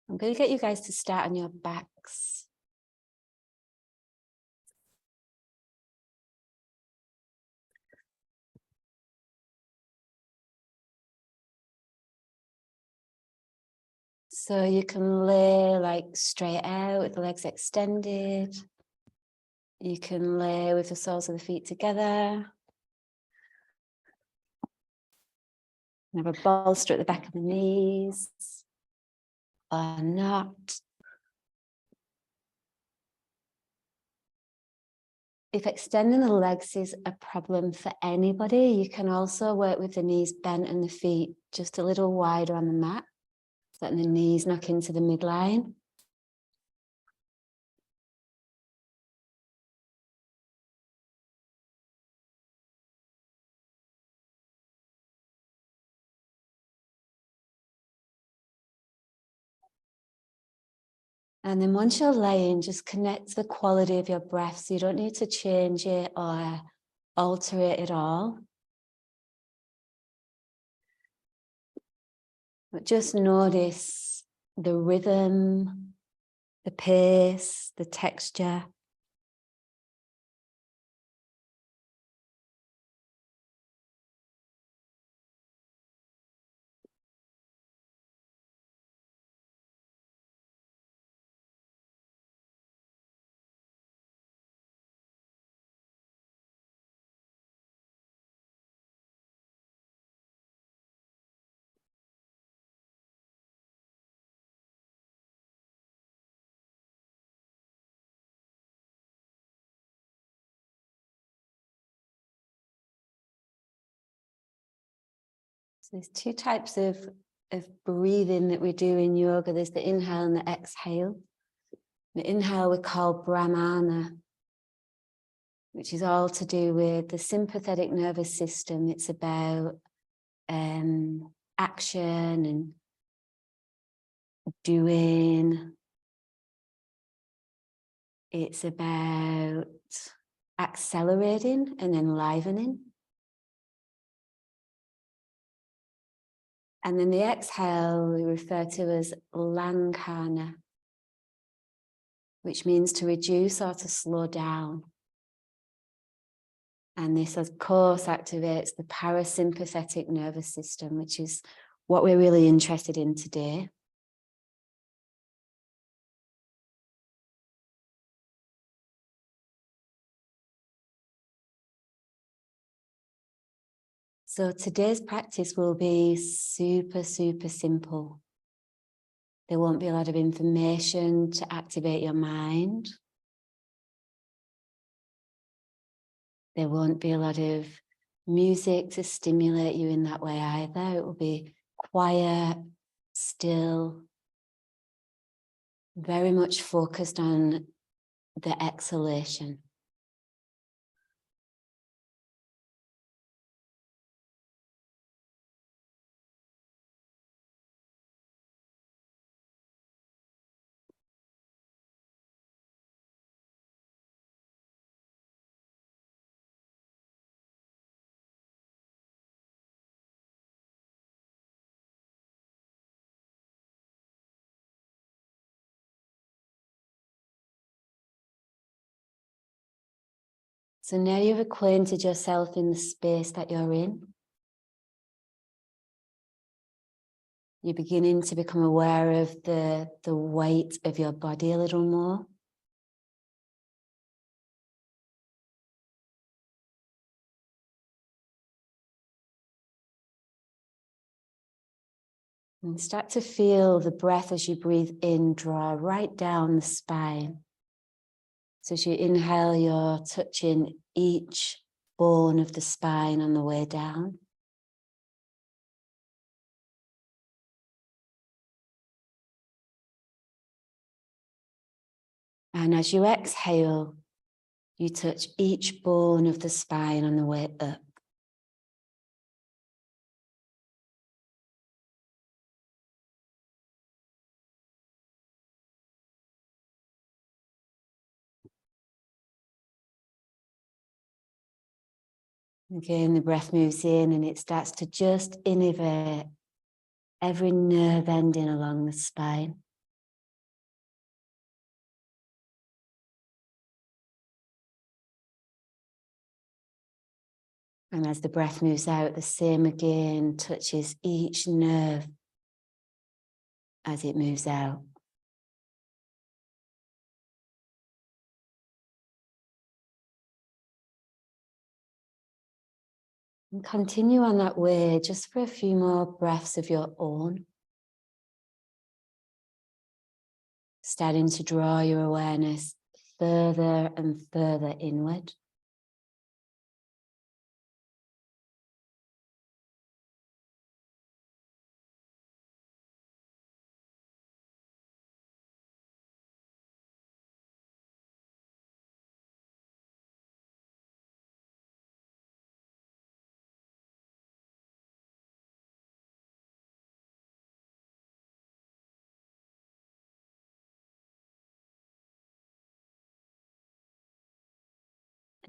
I'm going to get you guys to start on your backs. So you can lay like straight out with the legs extended. You can lay with the soles of the feet together. And have a bolster at the back of the knees. Or not. If extending the legs is a problem for anybody, you can also work with the knees bent and the feet just a little wider on the mat, so letting the knees knock into the midline. And then once you're laying, just connect to the quality of your breath. So you don't need to change it or alter it at all. But just notice the rhythm, the pace, the texture. So there's two types of breathing that we do in yoga. There's the inhale and the exhale. The inhale we call pranayama, which is all to do with the sympathetic nervous system. It's about action and doing. It's about accelerating and enlivening. And then the exhale we refer to as langhana, which means to reduce or to slow down. And this, of course, activates the parasympathetic nervous system, which is what we're really interested in today. So today's practice will be super, super simple. There won't be a lot of information to activate your mind. There won't be a lot of music to stimulate you in that way either. It will be quiet, still, very much focused on the exhalation. So now you've acquainted yourself in the space that you're in. You're beginning to become aware of the weight of your body a little more. And start to feel the breath as you breathe in, draw right down the spine. So as you inhale, you're touching each bone of the spine on the way down. And as you exhale, you touch each bone of the spine on the way up. Again, the breath moves in and it starts to just innervate every nerve ending along the spine. And as the breath moves out, the same again touches each nerve as it moves out. And continue on that way just for a few more breaths of your own. Starting to draw your awareness further and further inward.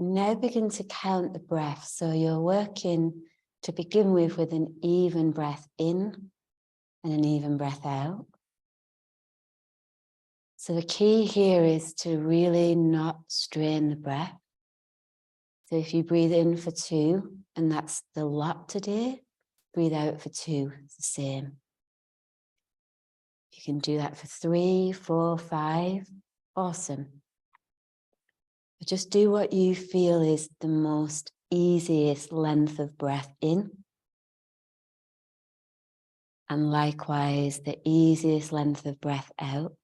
And now begin to count the breath. So you're working to begin with an even breath in and an even breath out. So the key here is to really not strain the breath. So if you breathe in for 2, and that's the lot today, breathe out for 2, it's the same. You can do that for 3, 4, 5, awesome. But just do what you feel is the most easiest length of breath in. And likewise, the easiest length of breath out.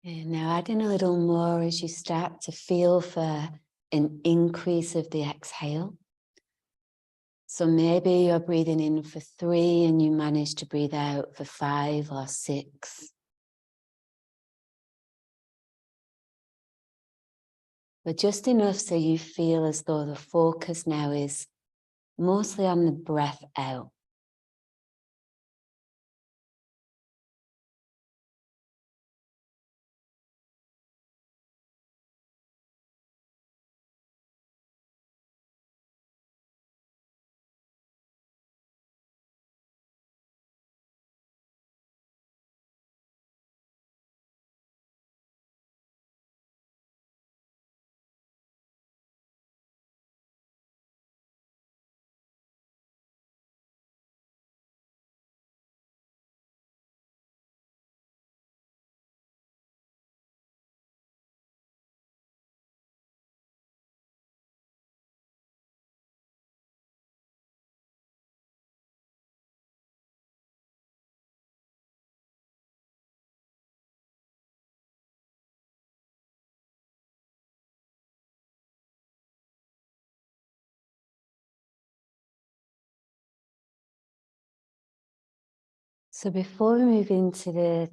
And now adding a little more as you start to feel for an increase of the exhale. So maybe you're breathing in for 3 and you manage to breathe out for 5 or 6. But just enough so you feel as though the focus now is mostly on the breath out. So before we move into the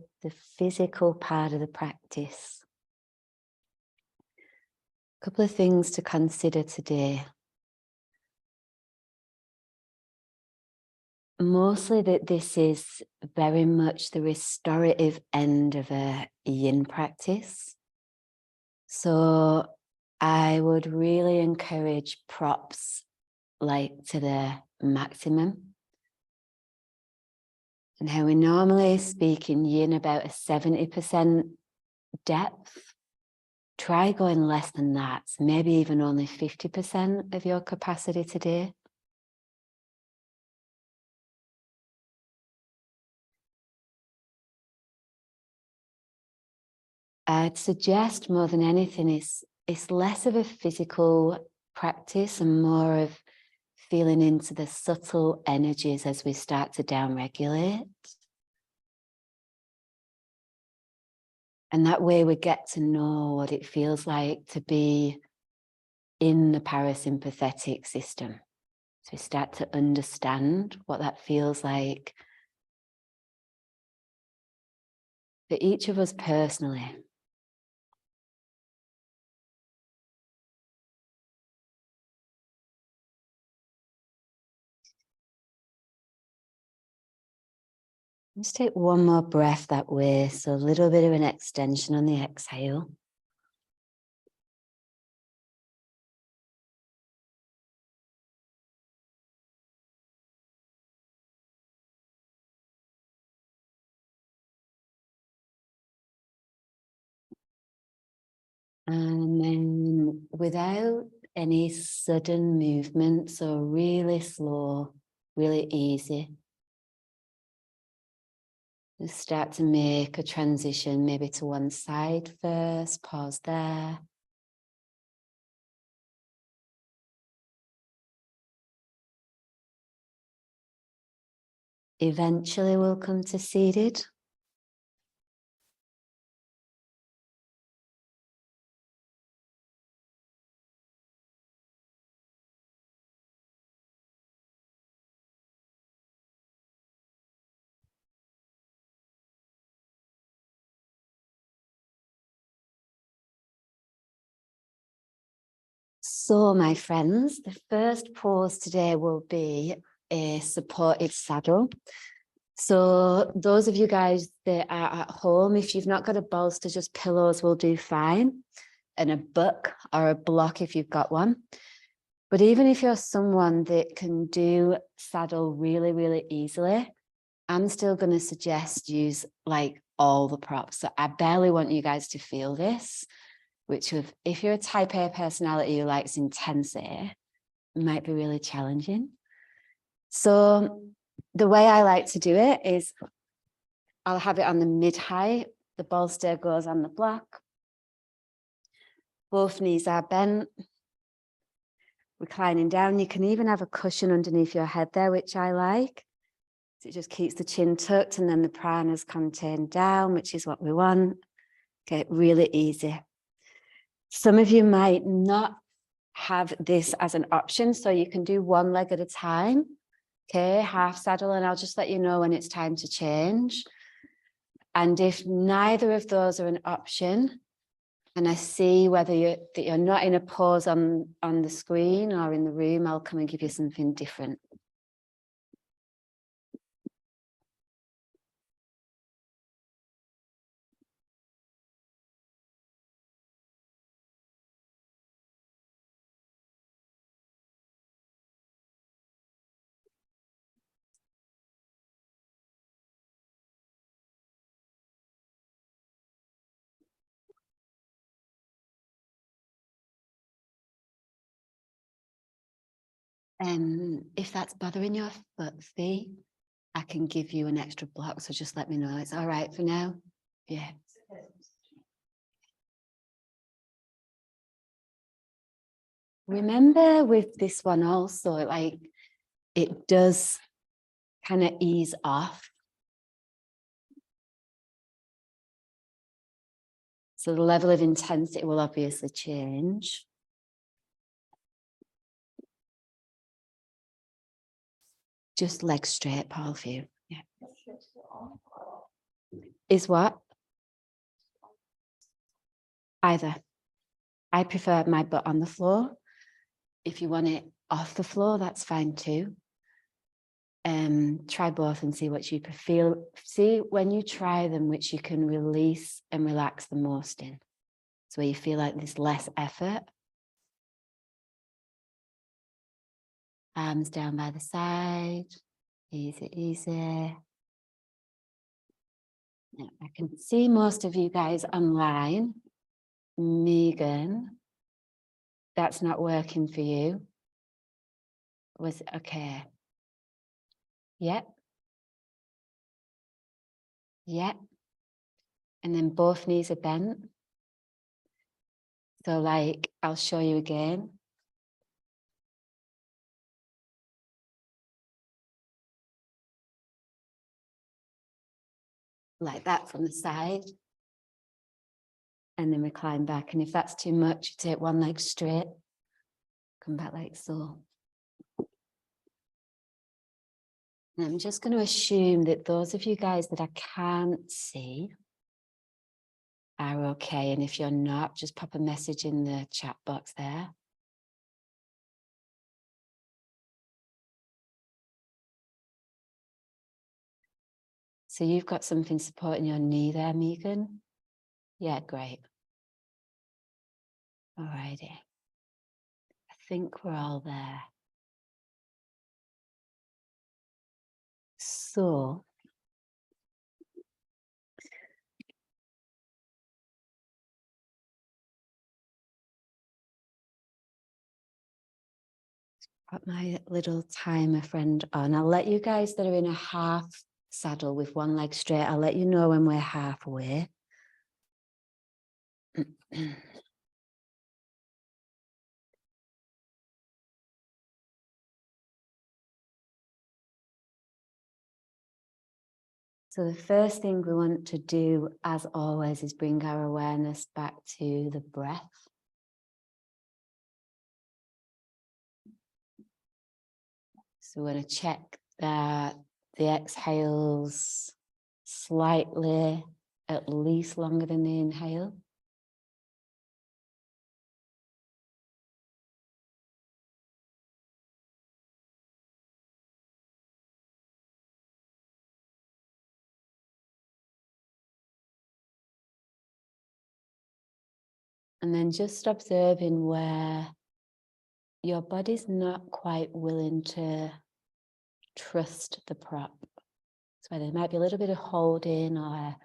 physical part of the practice, a couple of things to consider today. Mostly that this is very much the restorative end of a yin practice. So I would really encourage props like to the maximum. And how we normally speak in yin about a 70% depth, try going less than that, maybe even only 50% of your capacity today. I'd suggest more than anything it's less of a physical practice and more of feeling into the subtle energies as we start to downregulate. And that way we get to know what it feels like to be in the parasympathetic system. So we start to understand what that feels like for each of us personally. Just take one more breath that way. So a little bit of an extension on the exhale. And then without any sudden movement, so really slow, really easy. Just start to make a transition, maybe to one side first, pause there. Eventually we'll come to seated. So, my friends, the first pose today will be a supported saddle. So those of you guys that are at home, if you've not got a bolster, just pillows will do fine, and a book or a block if you've got one. But even if you're someone that can do saddle really, really easily, I'm still going to suggest use like all the props. So I barely want you guys to feel this, which if you're a type A personality who likes intensity, it might be really challenging. So the way I like to do it is I'll have it on the mid-height. The bolster goes on the block. Both knees are bent. Reclining down. You can even have a cushion underneath your head there, which I like. So it just keeps the chin tucked and then the prana's contained down, which is what we want. Okay, really easy. Some of you might not have this as an option, so you can do one leg at a time. Okay, half saddle, and I'll just let you know when it's time to change. And if neither of those are an option, and I see whether you're not in a pose on the screen or in the room, I'll come and give you something different. If that's bothering your feet, I can give you an extra block, so just let me know. It's all right for now? Yeah. Remember with this one also, like it does kind of ease off. So the level of intensity will obviously change. Just legs straight, Paul, for you. Yeah. Is what? Either. I prefer my butt on the floor. If you want it off the floor, that's fine too. Try both and see what you feel. See when you try them, which you can release and relax the most in. So where you feel like there's less effort. Arms down by the side. Easy, easy. Now, I can see most of you guys online. Megan, that's not working for you. Was it okay? Yep. Yep. And then both knees are bent. So like, I'll show you again. Like that from the side. And then recline back. And if that's too much, you take one leg straight. Come back like so. And I'm just going to assume that those of you guys that I can't see are okay. And if you're not, just pop a message in the chat box there. So you've got something supporting your knee there, Megan? Yeah, great. Alrighty. I think we're all there. So put my little timer friend on. I'll let you guys that are in a half saddle with one leg straight, I'll let you know when we're halfway. So the first thing we want to do, as always, is bring our awareness back to the breath. So we're going to check that the exhales slightly, at least longer than the inhale. And then just observing where your body's not quite willing to trust the prop. So there might be a little bit of holding or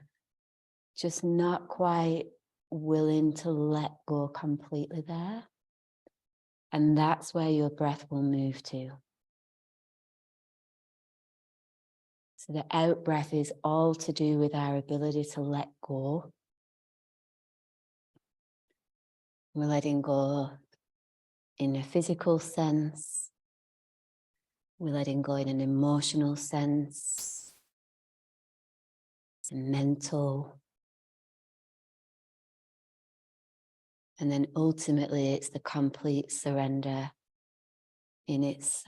just not quite willing to let go completely there. And that's where your breath will move to. So the out breath is all to do with our ability to let go. We're letting go in a physical sense. We're letting go in an emotional sense, mental. And then ultimately it's the complete surrender in its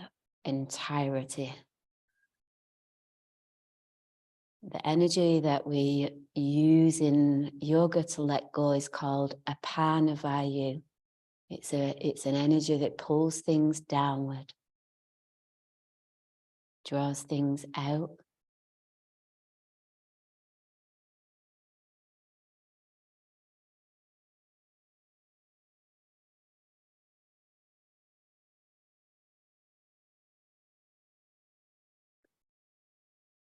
entirety. The energy that we use in yoga to let go is called apana. It's an energy that pulls things downward, draws things out.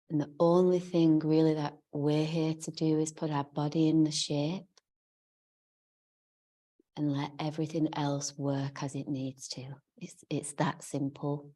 And the only thing really that we're here to do is put our body in the shape and let everything else work as it needs to. It's that simple.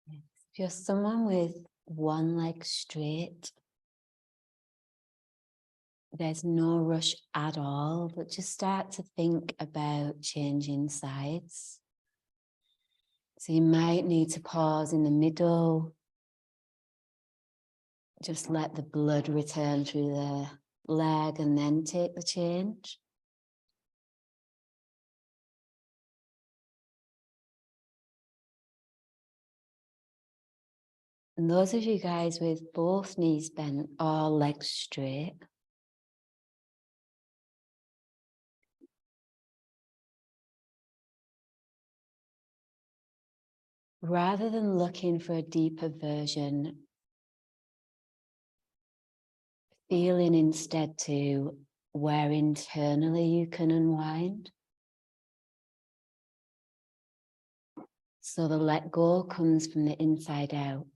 If you're someone with one leg straight, there's no rush at all, but just start to think about changing sides. So you might need to pause in the middle. Just let the blood return through the leg and then take the change. And those of you guys with both knees bent or legs straight, rather than looking for a deeper version, feeling instead to where internally you can unwind. So the let go comes from the inside out.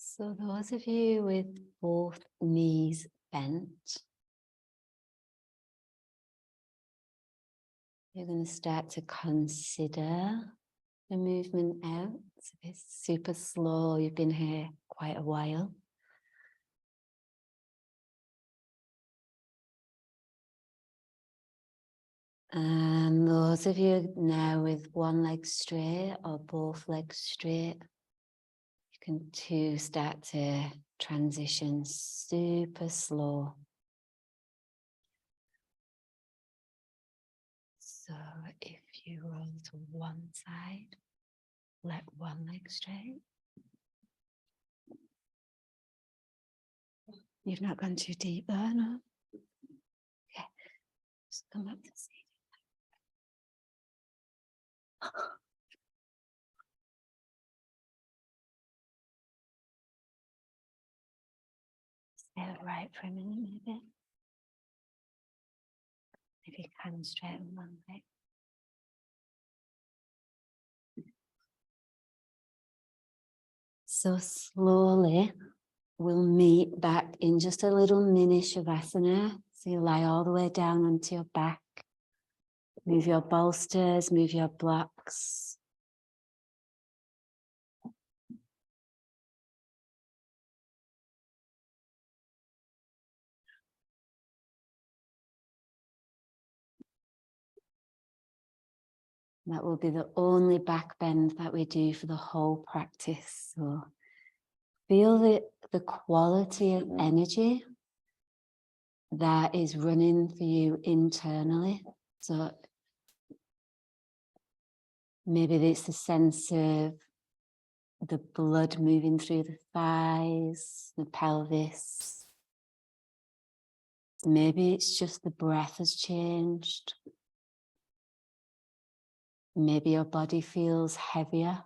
So those of you with both knees bent, you're going to start to consider the movement out. So it's super slow. You've been here quite a while. And those of you now with one leg straight or both legs straight, you can too start to transition super slow. So if you roll to one side, let one leg straight. You've not gone too deep there, no? Okay, just come up to seat. Stay upright for a minute, maybe. If you can, straighten one leg. So slowly, we'll meet back in just a little mini Shavasana. So you lie all the way down onto your back. Move your bolsters, move your blocks. That will be the only back bend that we do for the whole practice. So feel the quality of energy that is running for you internally. So maybe it's the sense of the blood moving through the thighs, the pelvis. Maybe it's just the breath has changed. Maybe your body feels heavier.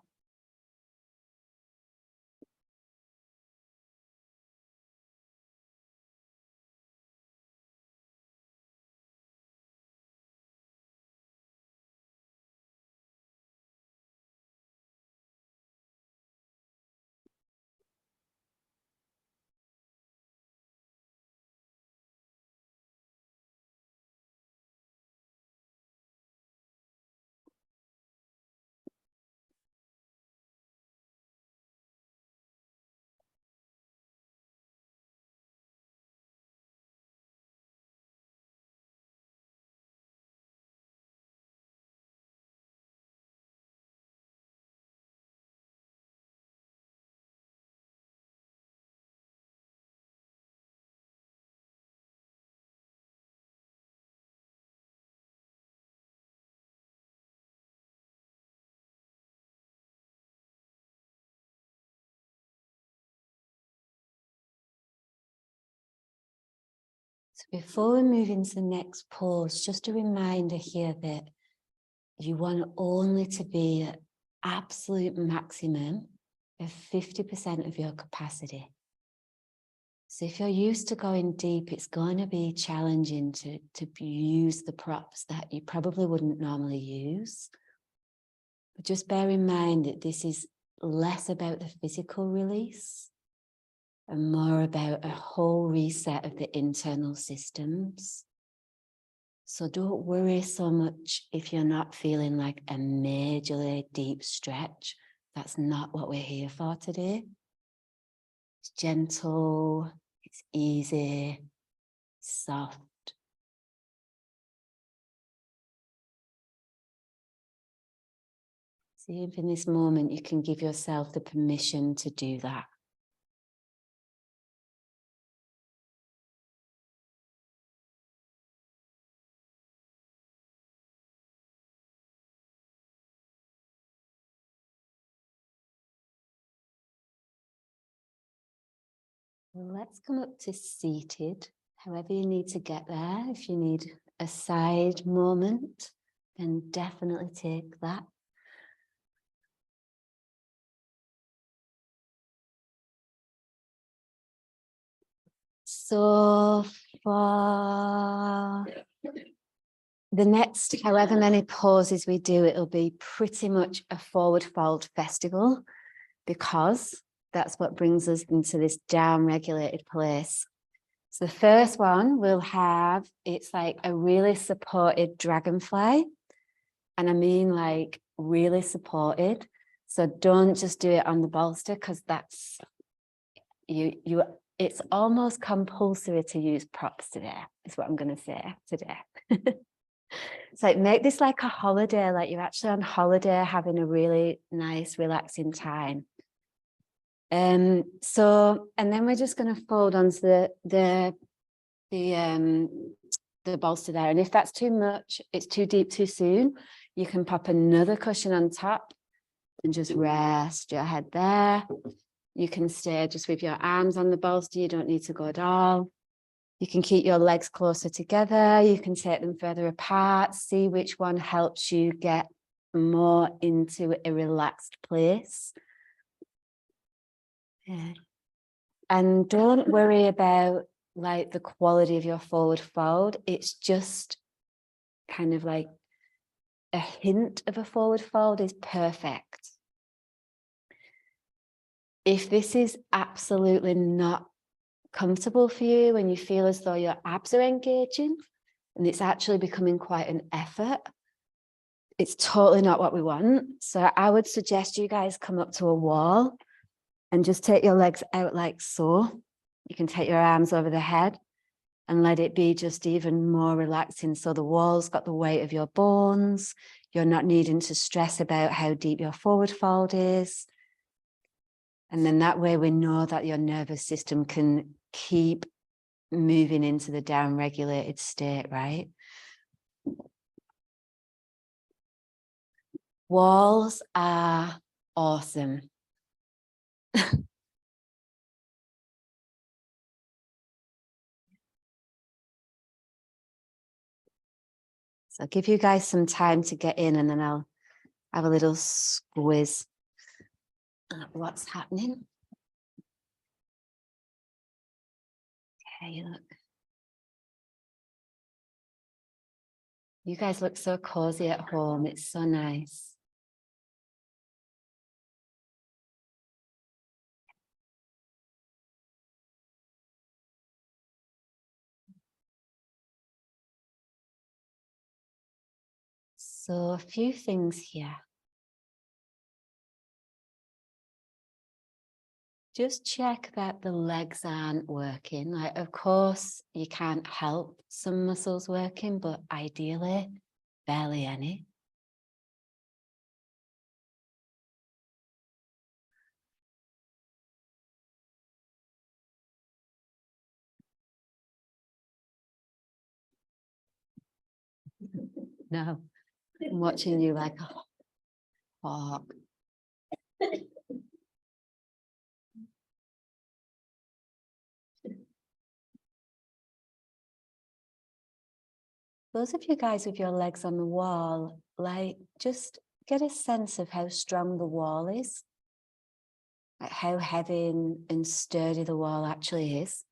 So before we move into the next pose, just a reminder here that you want only to be at absolute maximum of 50% of your capacity. So if you're used to going deep, it's going to be challenging to use the props that you probably wouldn't normally use. But just bear in mind that this is less about the physical release and more about a whole reset of the internal systems. So don't worry so much if you're not feeling like a majorly deep stretch. That's not what we're here for today. It's gentle, it's easy, it's soft. See if in this moment you can give yourself the permission to do that. Let's come up to seated, however you need to get there. If you need a side moment, then definitely take that. So for the next however many poses we do, it'll be pretty much a forward fold festival, because that's what brings us into this down regulated place. So the first one we'll have, it's like a really supported dragonfly. And I mean like really supported. So don't just do it on the bolster, because that's it's almost compulsory to use props today, is what I'm going to say today. So make this like a holiday, like you're actually on holiday having a really nice relaxing time. So, and then we're just going to fold onto the bolster there. And if that's too much, it's too deep too soon, you can pop another cushion on top and just rest your head there. You can stay just with your arms on the bolster. You don't need to go at all. You can keep your legs closer together. You can take them further apart. See which one helps you get more into a relaxed place. Yeah. And don't worry about like the quality of your forward fold. It's just kind of like a hint of a forward fold is perfect. If this is absolutely not comfortable for you and you feel as though your abs are engaging and it's actually becoming quite an effort, it's totally not what we want. So I would suggest you guys come up to a wall and just take your legs out like so. You can take your arms over the head and let it be just even more relaxing. So the wall's got the weight of your bones. You're not needing to stress about how deep your forward fold is. And then that way we know that your nervous system can keep moving into the down-regulated state, right? Walls are awesome. So I'll give you guys some time to get in and then I'll have a little squiz at what's happening. Okay, look. You guys look so cozy at home. It's so nice. So a few things here. Just check that the legs aren't working. Like, of course, you can't help some muscles working, but ideally, barely any. No, I'm watching you like a hawk. Those of you guys with your legs on the wall, like, just get a sense of how strong the wall is, like how heavy and sturdy the wall actually is.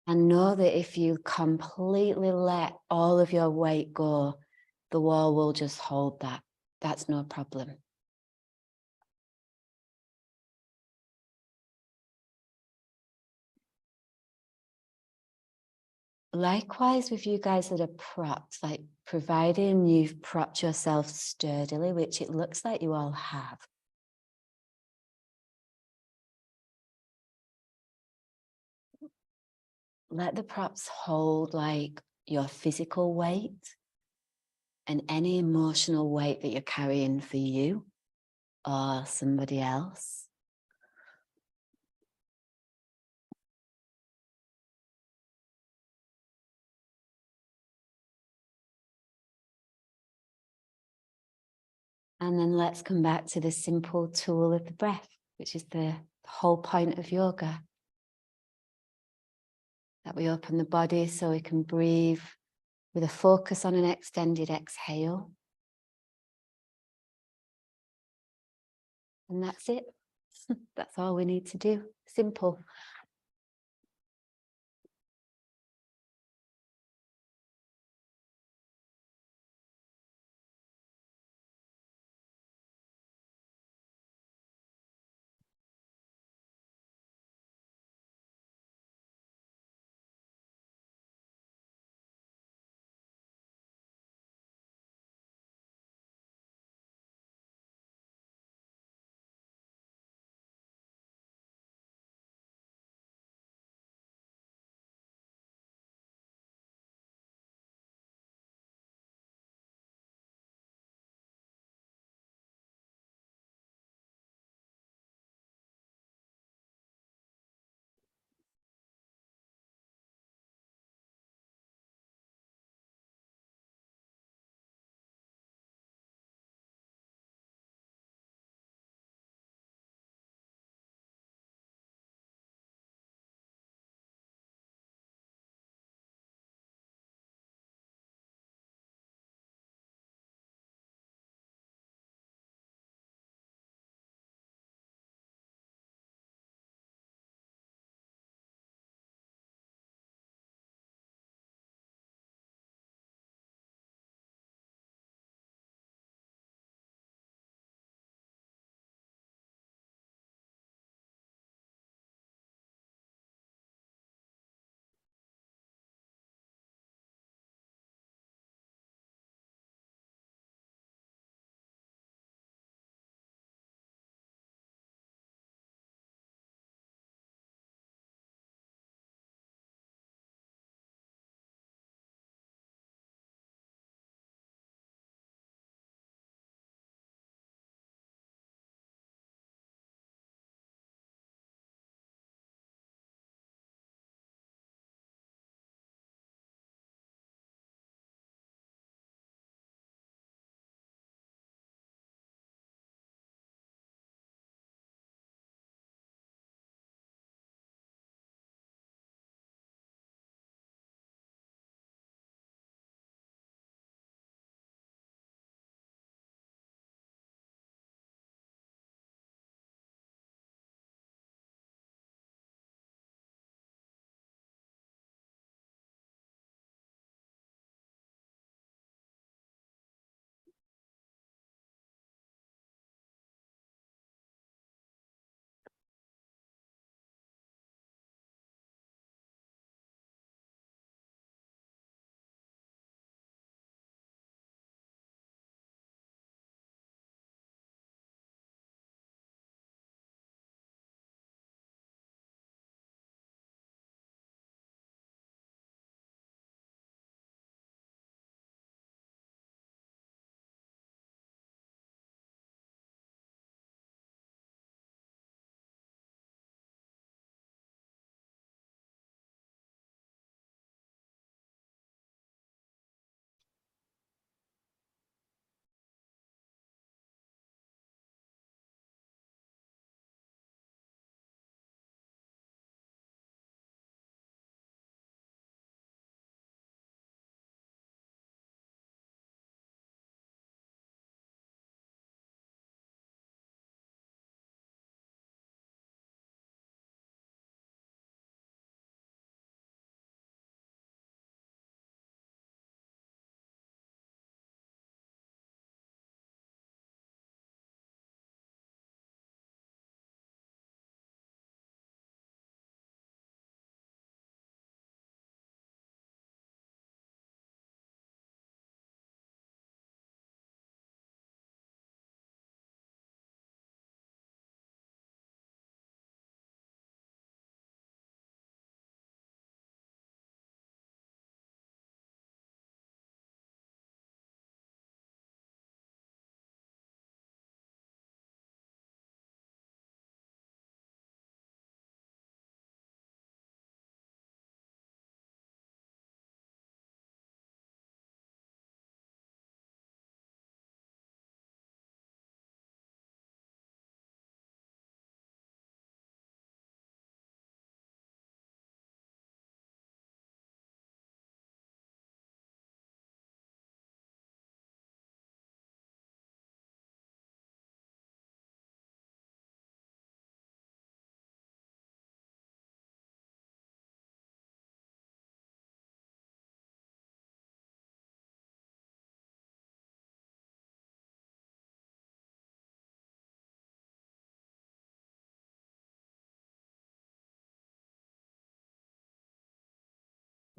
And know that if you completely let all of your weight go, the wall will just hold that. That's no problem. Likewise with you guys that are propped, like providing you've propped yourself sturdily, which it looks like you all have. Let the props hold like your physical weight and any emotional weight that you're carrying for you or somebody else. And then let's come back to the simple tool of the breath, which is the whole point of yoga. That we open the body so we can breathe with a focus on an extended exhale. And that's it. That's all we need to do. Simple.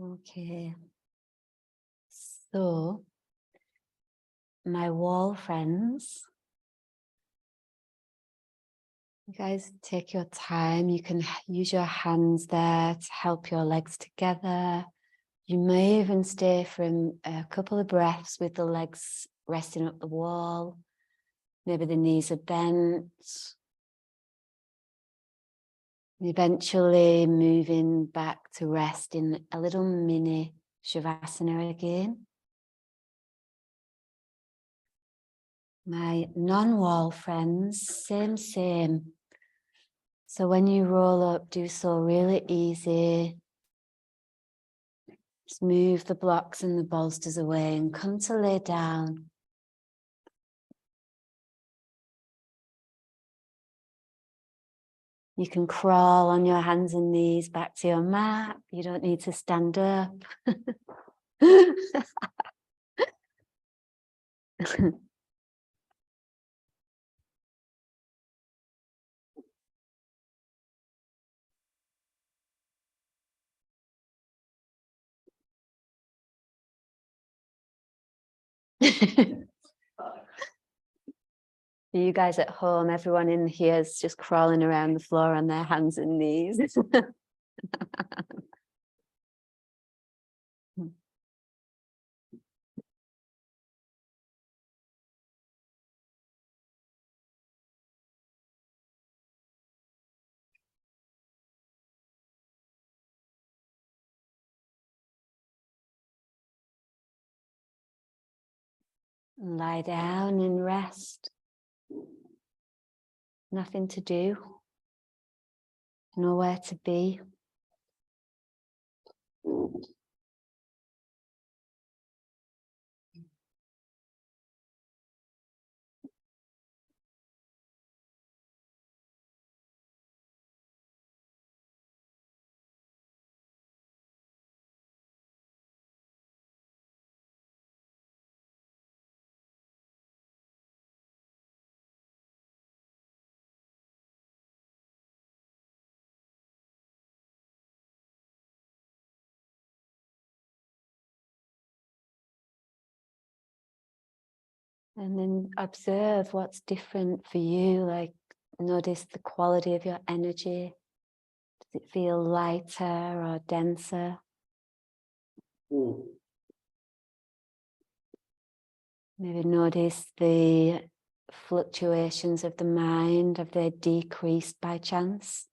Okay. So, my wall friends, you guys take your time. You can use your hands there to help your legs together. You may even stay for a couple of breaths with the legs resting up the wall. Maybe the knees are bent. Eventually moving back to rest in a little mini Shavasana again. My non-wall friends, same. So when you roll up, do so really easy. Just move the blocks and the bolsters away and come to lay down. You can crawl on your hands and knees back to your mat. You don't need to stand up. You guys at home, everyone in here is just crawling around the floor on their hands and knees. Lie down and rest. Nothing to do. Nowhere to be. And then observe what's different for you. Like, notice the quality of your energy. Does it feel lighter or denser? Maybe notice the fluctuations of the mind. Have they decreased by chance?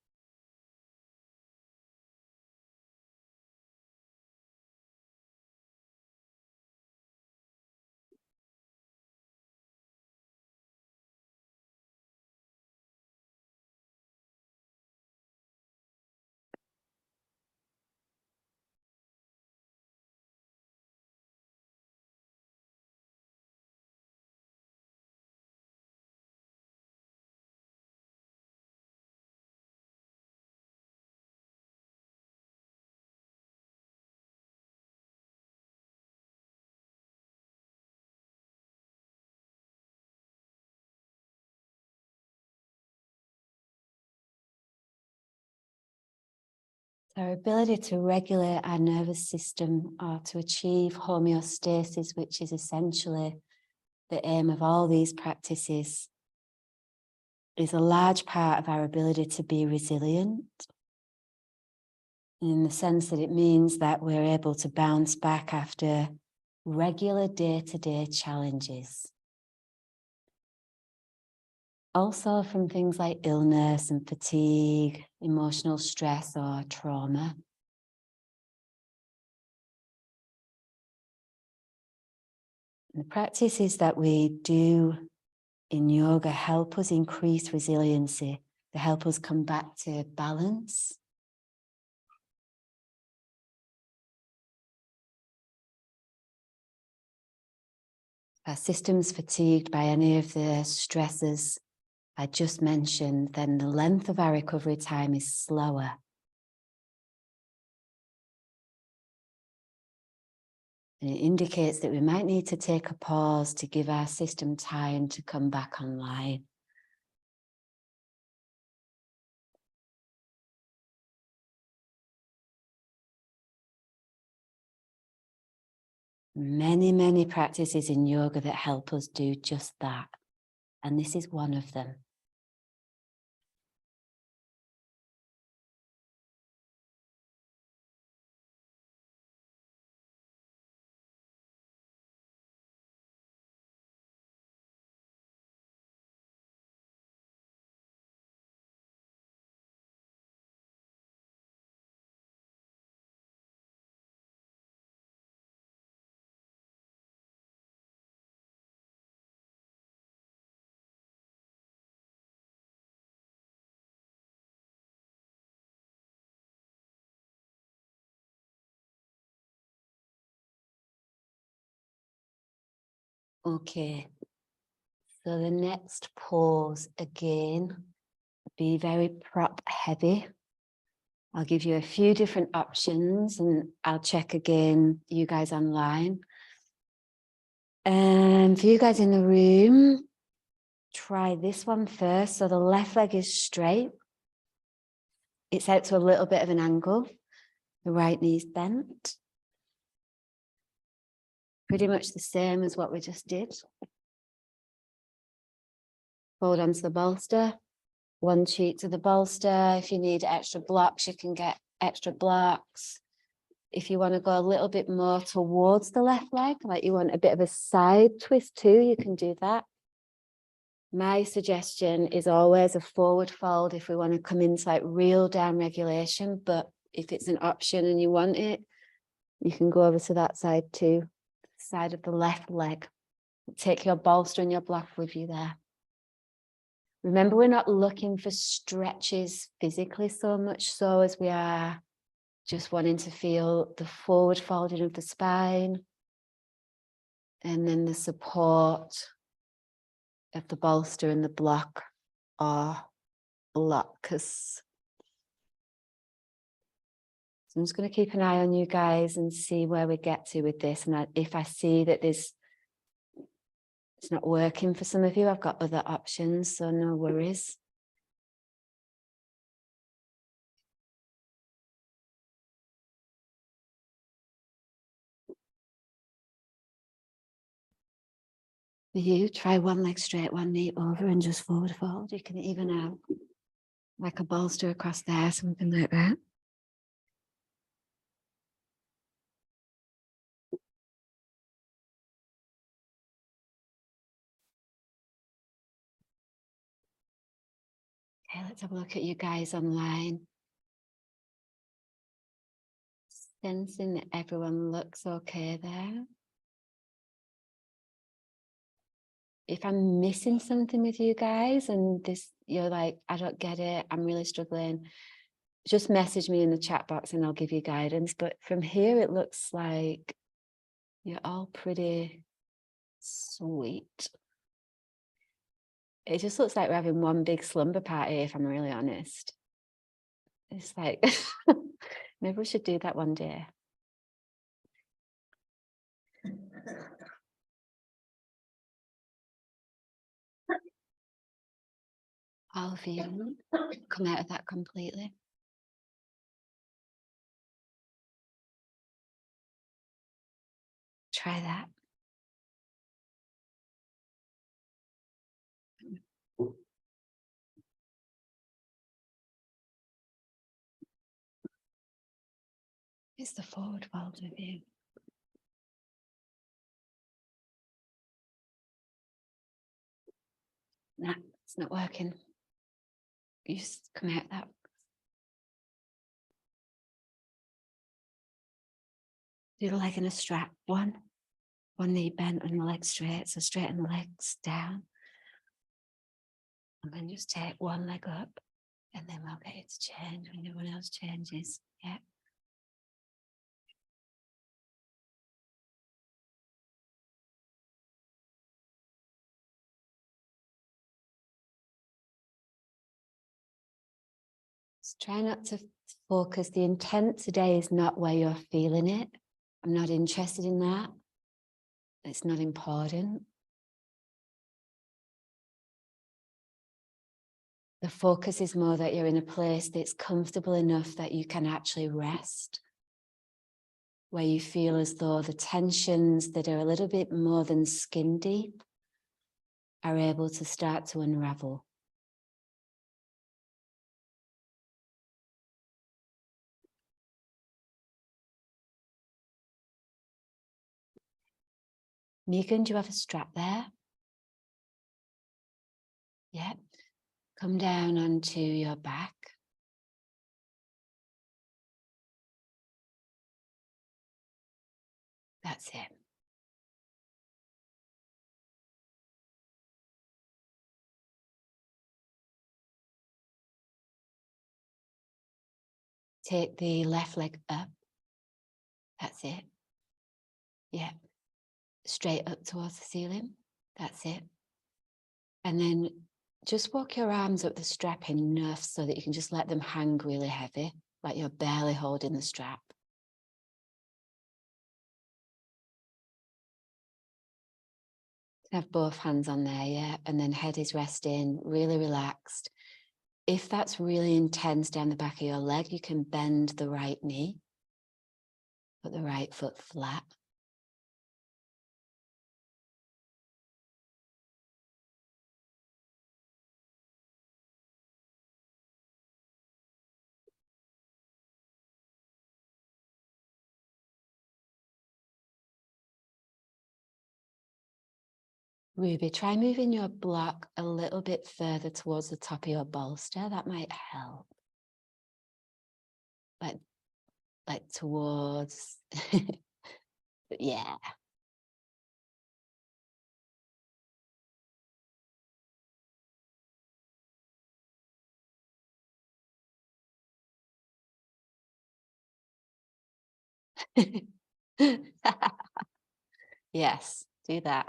Our ability to regulate our nervous system or to achieve homeostasis, which is essentially the aim of all these practices, is a large part of our ability to be resilient, in the sense that it means that we're able to bounce back after regular day-to-day challenges. Also from things like illness and fatigue, emotional stress or trauma. The practices that we do in yoga help us increase resiliency. They help us come back to balance. If our system's fatigued by any of the stresses I just mentioned, then the length of our recovery time is slower. And it indicates that we might need to take a pause to give our system time to come back online. Many, many practices in yoga that help us do just that. And this is one of them. Okay, so the next pause again, be very prop heavy. I'll give you a few different options and I'll check again, you guys online. And for you guys in the room, try this one first. So the left leg is straight. It's out to a little bit of an angle. The right knee's bent. Pretty much the same as what we just did. Hold onto the bolster. One cheek to the bolster. If you need extra blocks, you can get extra blocks. If you want to go a little bit more towards the left leg, like you want a bit of a side twist too, you can do that. My suggestion is always a forward fold if we want to come into like real down regulation, but if it's an option and you want it, you can go over to that side too, side of the left leg. Take your bolster and your block with you there. Remember, we're not looking for stretches physically so much so as we are just wanting to feel the forward folding of the spine and then the support of the bolster and the block or blockers. So I'm just going to keep an eye on you guys and see where we get to with this. And if I see that it's not working for some of you, I've got other options, so no worries. For you, try one leg straight, one knee over and just forward fold. You can even have like a bolster across there, something like that. Okay, let's have a look at you guys online. Sensing that everyone looks okay there. If I'm missing something with you guys and this, you're like, I don't get it, I'm really struggling, just message me in the chat box and I'll give you guidance. But from here, it looks like you're all pretty sweet. It just looks like we're having one big slumber party, if I'm really honest. It's like, maybe we should do that one day. All of you come out of that completely. Try that. It's the forward fold with you. Nah, it's not working. You just come out that. Do the leg in a strap. One knee bent and the leg straight. So straighten the legs down. And then just take one leg up. And then we'll get it to change when everyone else changes. Yeah. Just try not to focus. The intent today is not where you're feeling it. I'm not interested in that. It's not important. The focus is more that you're in a place that's comfortable enough that you can actually rest. where you feel as though the tensions that are a little bit more than skin deep are able to start to unravel. Megan, do you have a strap there? Yep. Come down onto your back. That's it. Take the left leg up. That's it. Yeah. Straight up towards the ceiling. That's it. And then just walk your arms up the strap enough so that you can just let them hang really heavy, like you're barely holding the strap. Have both hands on there, yeah. And then head is resting, really relaxed. If that's really intense down the back of your leg, you can bend the right knee. Put the right foot flat. Ruby, try moving your block a little bit further towards the top of your bolster. That might help. Like towards, yeah. Yes, do that.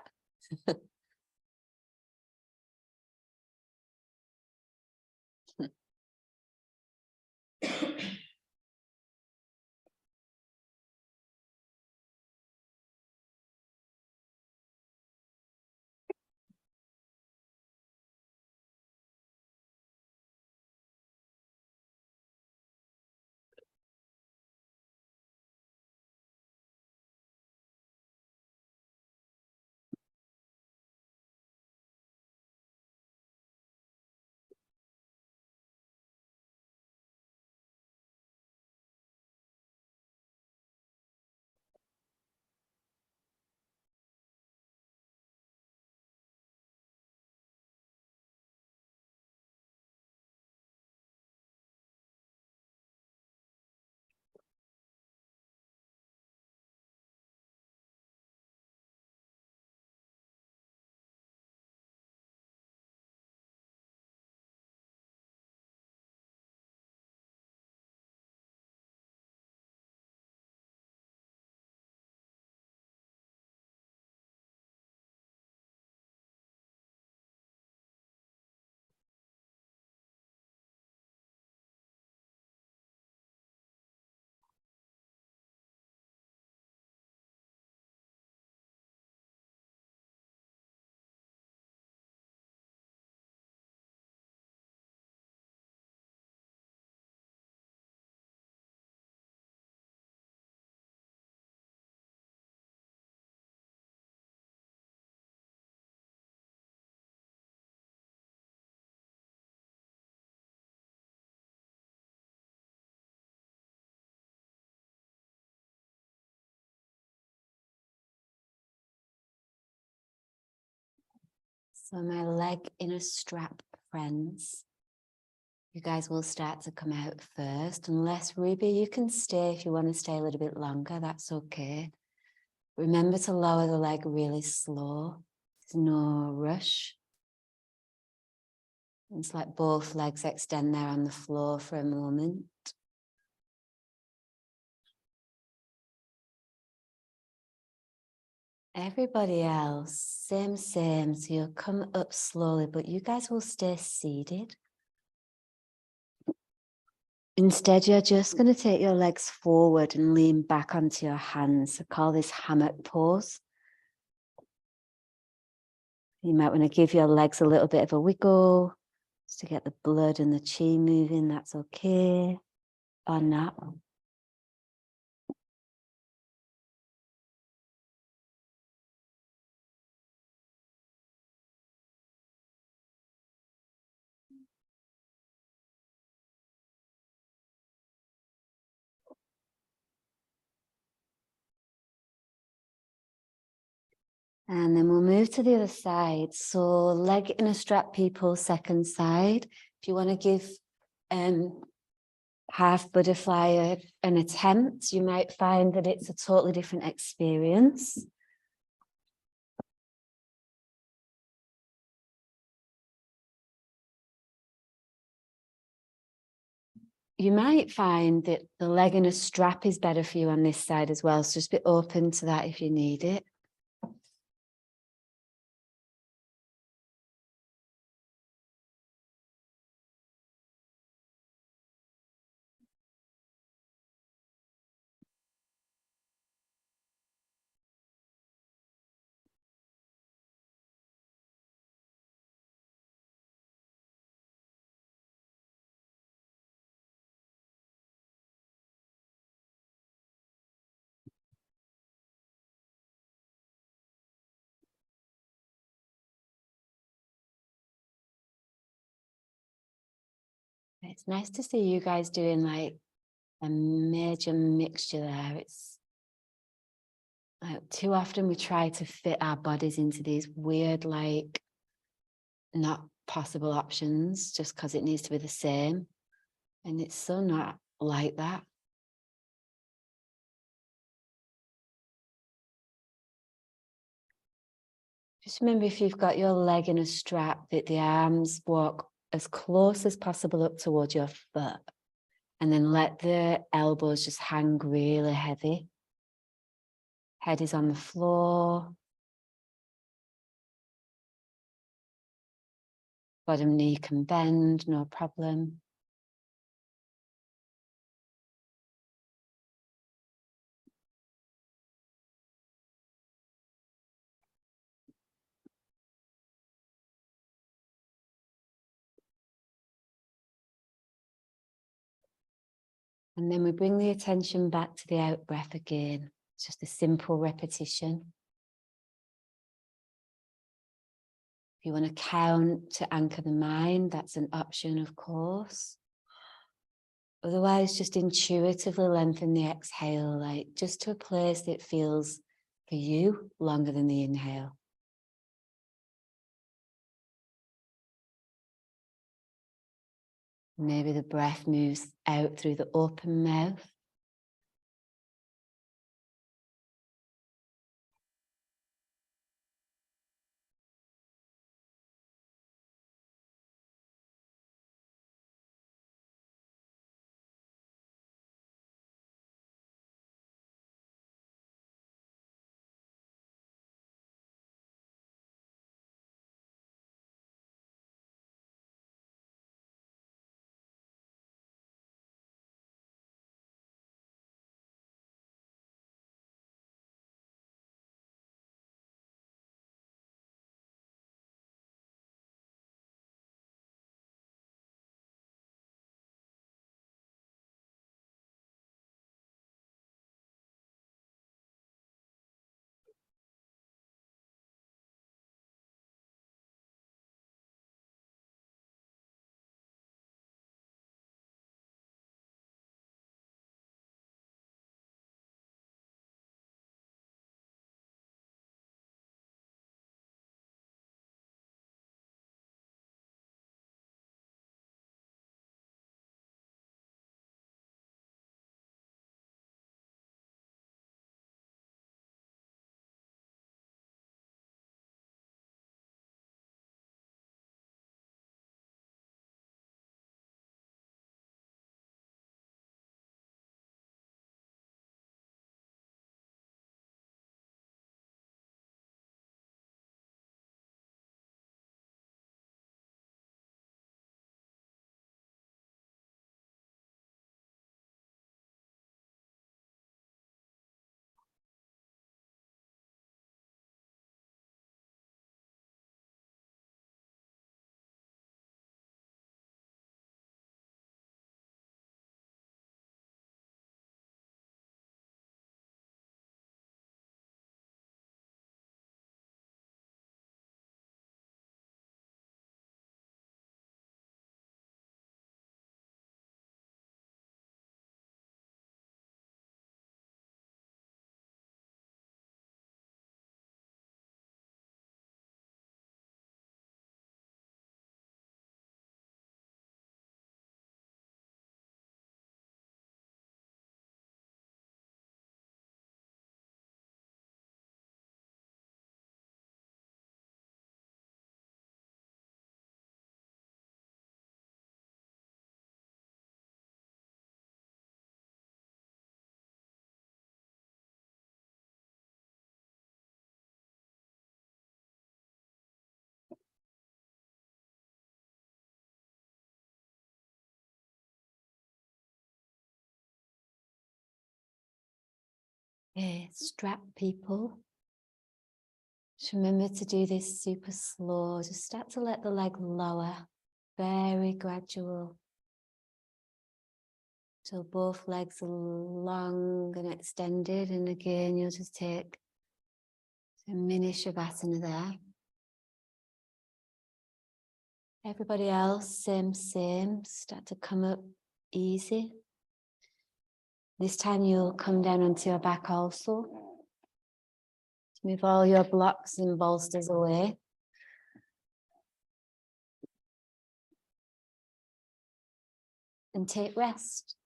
So my leg in a strap, friends. You guys will start to come out first. Unless, Ruby, you can stay if you want to stay a little bit longer. That's okay. Remember to lower the leg really slow. There's no rush. It's like both legs extend there on the floor for a moment. Everybody else, same. So you'll come up slowly, but you guys will stay seated. Instead, you're just going to take your legs forward and lean back onto your hands. So call this hammock pose. You might want to give your legs a little bit of a wiggle just to get the blood and the chi moving. That's okay. Or not. And then we'll move to the other side. So leg in a strap, people, second side. If you want to give half butterfly an attempt, you might find that it's a totally different experience. You might find that the leg in a strap is better for you on this side as well. So just be open to that if you need it. It's nice to see you guys doing like a major mixture there. It's like too often we try to fit our bodies into these weird, like not possible options just because it needs to be the same. And it's so not like that. Just remember, if you've got your leg in a strap, that the arms walk as close as possible up towards your foot. And then let the elbows just hang really heavy. Head is on the floor. Bottom knee can bend, no problem. And then we bring the attention back to the out breath again. It's just a simple repetition. If you want to count to anchor the mind, that's an option, of course. Otherwise, just intuitively lengthen the exhale, like just to a place that feels for you longer than the inhale. Maybe the breath moves out through the open mouth. Okay, strap people. Just remember to do this super slow. Just start to let the leg lower, very gradual, till both legs are long and extended. And again, you'll just take a mini shavasana there. Everybody else, same. Start to come up easy. This time you'll come down onto your back also. Move all your blocks and bolsters away. And take rest.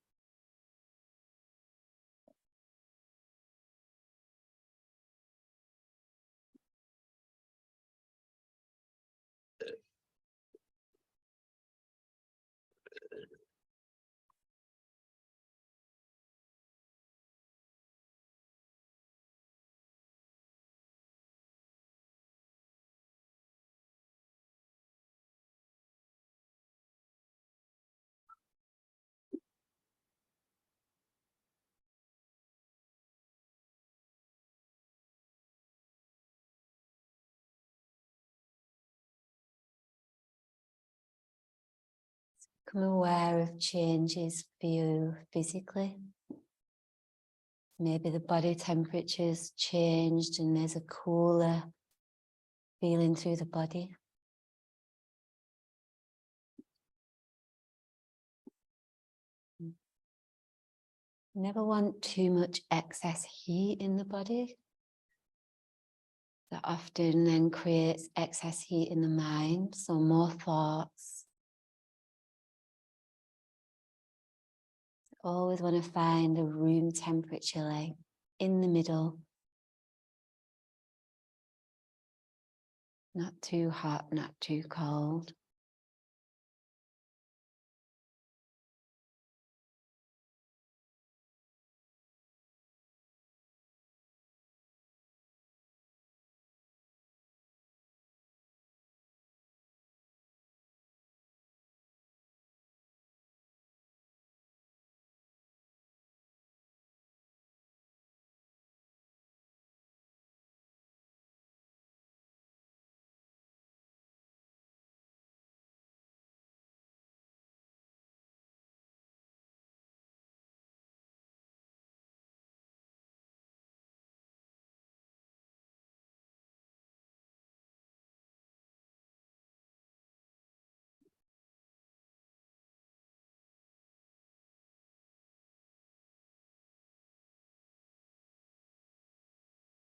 Become aware of changes for you physically. Maybe the body temperature's changed and there's a cooler feeling through the body. Never want too much excess heat in the body. That often then creates excess heat in the mind, so more thoughts. Always want to find a room temperature, like in the middle. Not too hot, not too cold.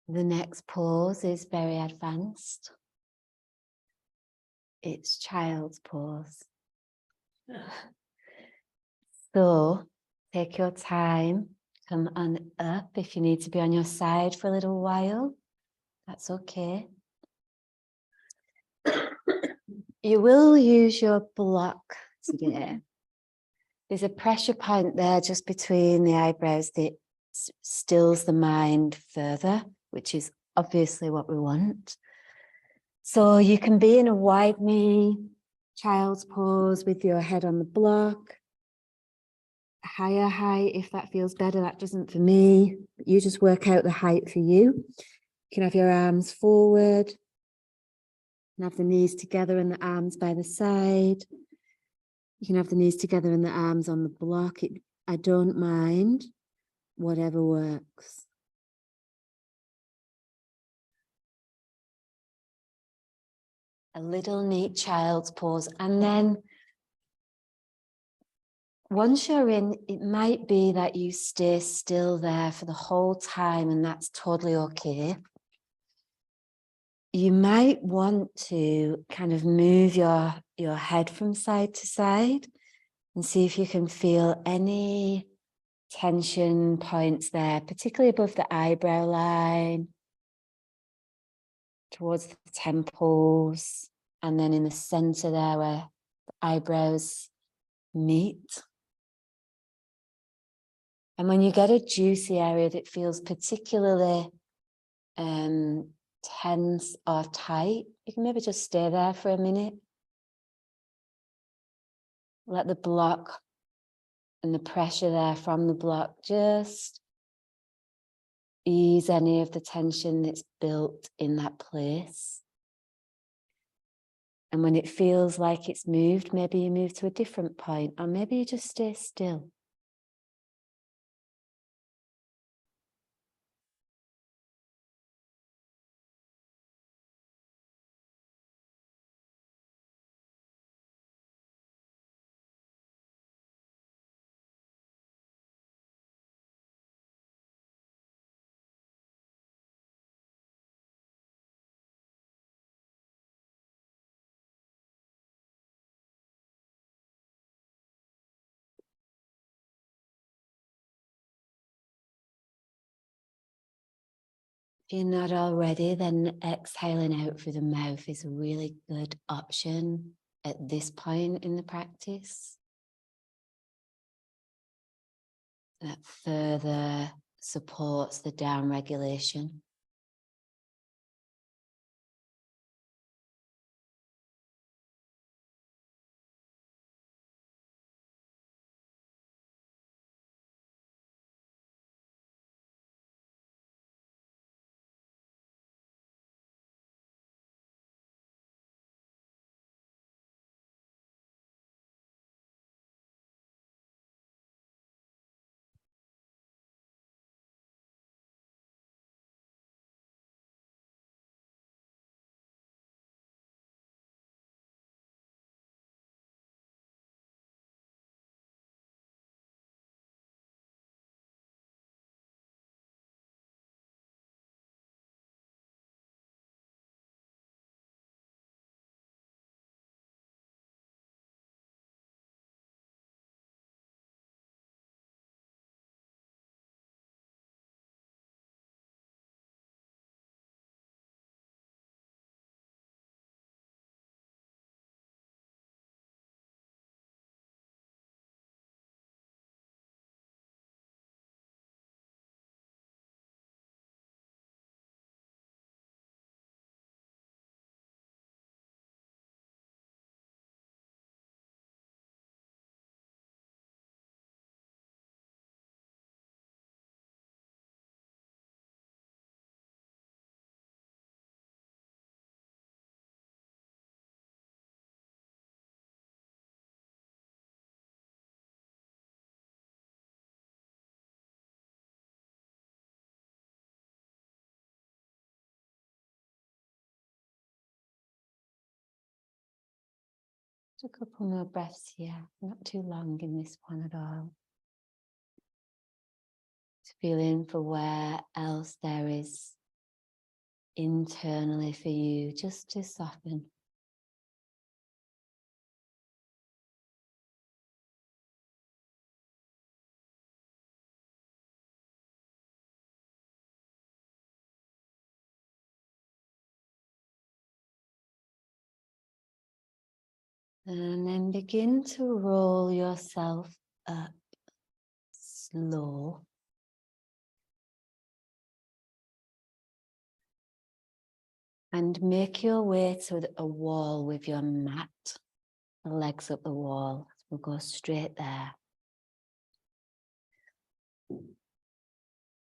The next pose is very advanced. It's child's pose. So take your time, come on up. If you need to be on your side for a little while, that's okay. You will use your block today. There's a pressure point there just between the eyebrows that stills the mind further, which is obviously what we want. So you can be in a wide knee, child's pose with your head on the block. Higher height if that feels better. That doesn't for me. You just work out the height for you. You can have your arms forward and have the knees together and the arms by the side. You can have the knees together and the arms on the block. I don't mind, whatever works. A little neat child's pose. And then once you're in, it might be that you stay still there for the whole time, and that's totally okay. You might want to kind of move your head from side to side and see if you can feel any tension points there, particularly above the eyebrow line, towards the temples, and then in the center there where the eyebrows meet. And when you get a juicy area that feels particularly tense or tight, you can maybe just stay there for a minute. Let the block and the pressure there from the block just ease any of the tension that's built in that place. And when it feels like it's moved, maybe you move to a different point, or maybe you just stay still. If you're not already, then exhaling out through the mouth is a really good option at this point in the practice. That further supports the down regulation. Just a couple more breaths here, not too long in this one at all. Just feeling for where else there is internally for you, just to soften. And then begin to roll yourself up slow. And make your way to a wall with your mat. The legs up the wall. We'll go straight there.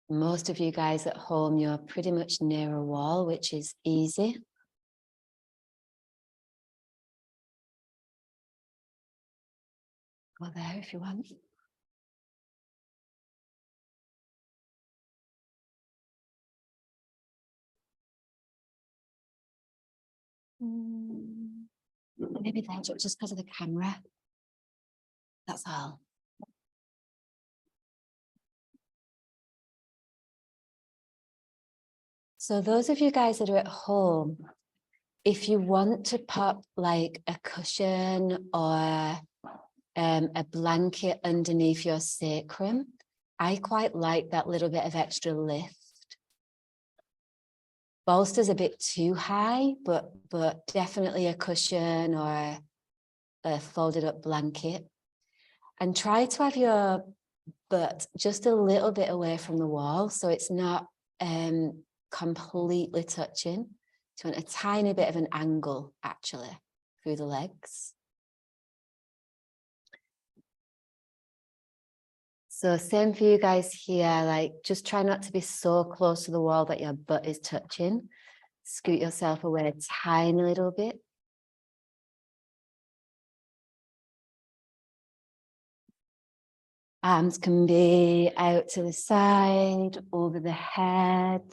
Most of you guys at home, you're pretty much near a wall, which is easy. Go there if you want. Maybe there, just because of the camera. That's all. So those of you guys that are at home, if you want to pop like a cushion or a blanket underneath your sacrum, I quite like that little bit of extra lift. Bolster's a bit too high, but definitely a cushion or a folded up blanket. And try to have your butt just a little bit away from the wall, so it's not completely touching. So you want a tiny bit of an angle actually through the legs. So same for you guys here, like just try not to be so close to the wall that your butt is touching. Scoot yourself away a tiny little bit. Arms can be out to the side, over the head.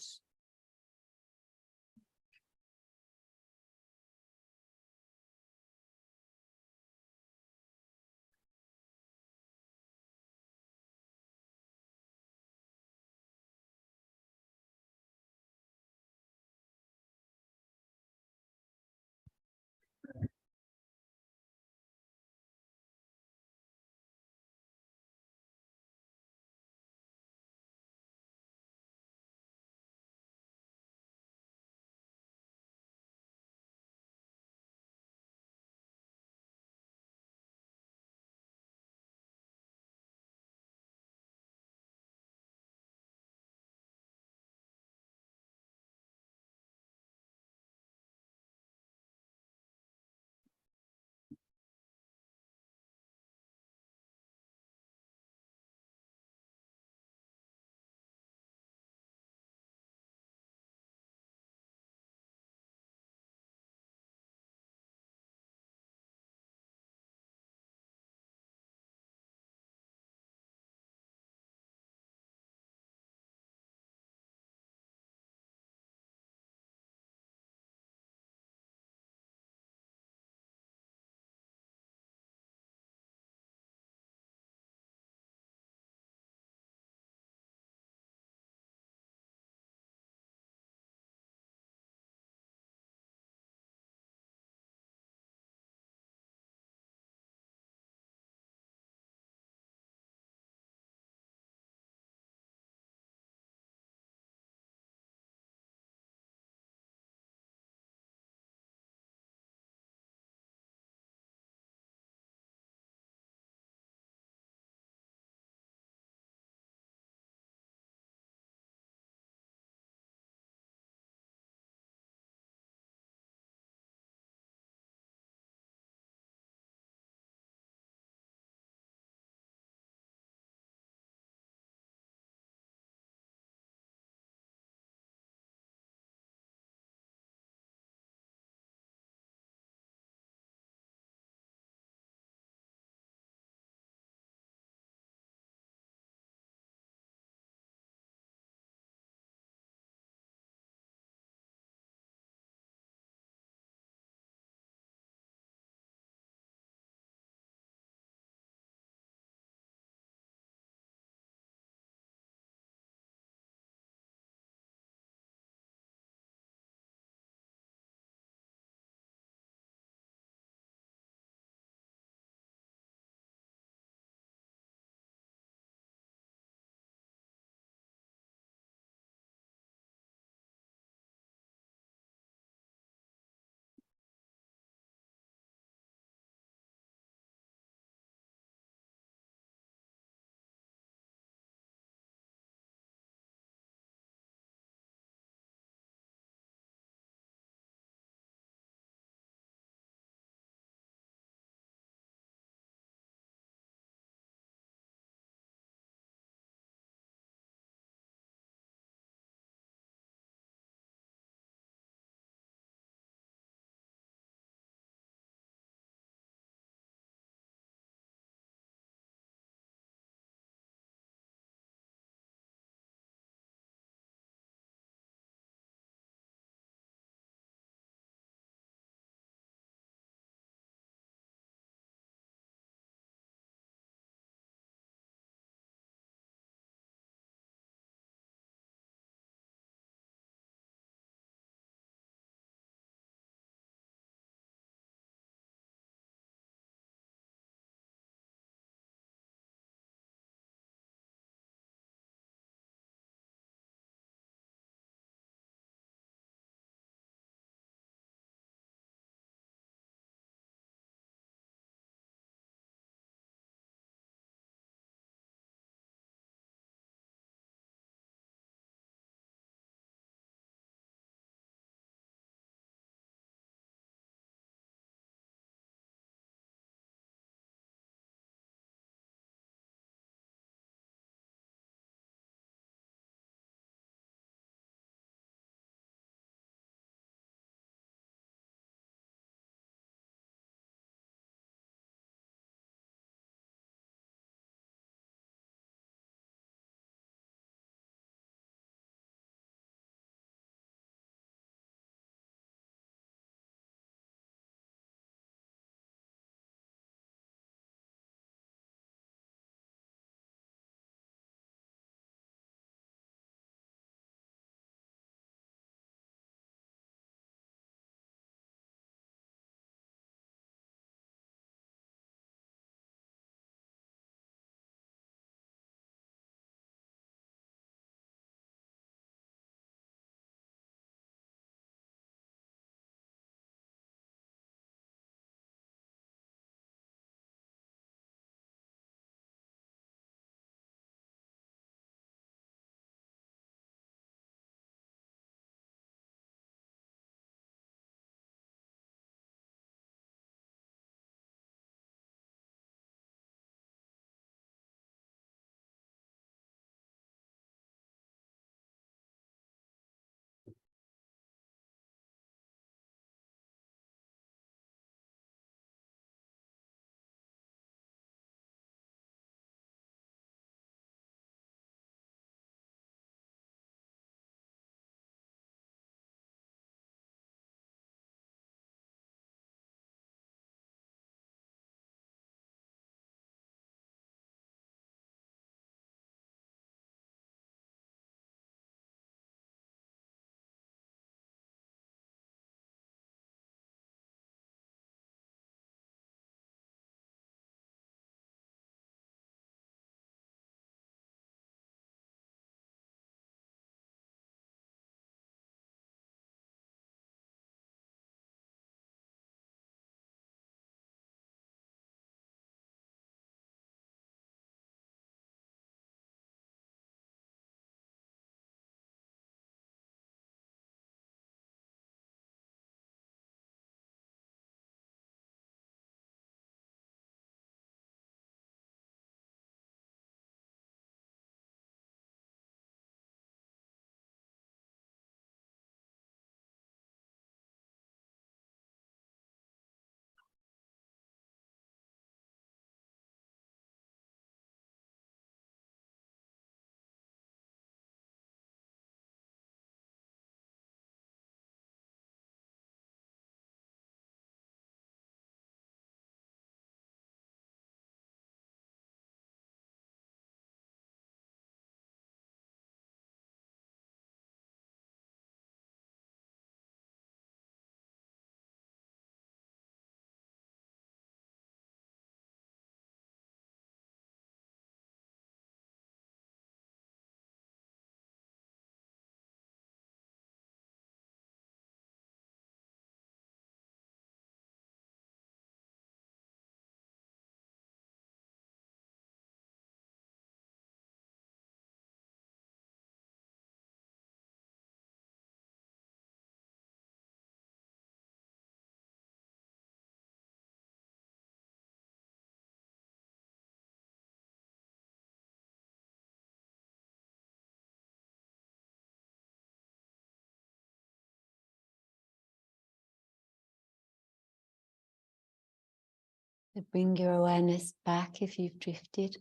So bring your awareness back if you've drifted.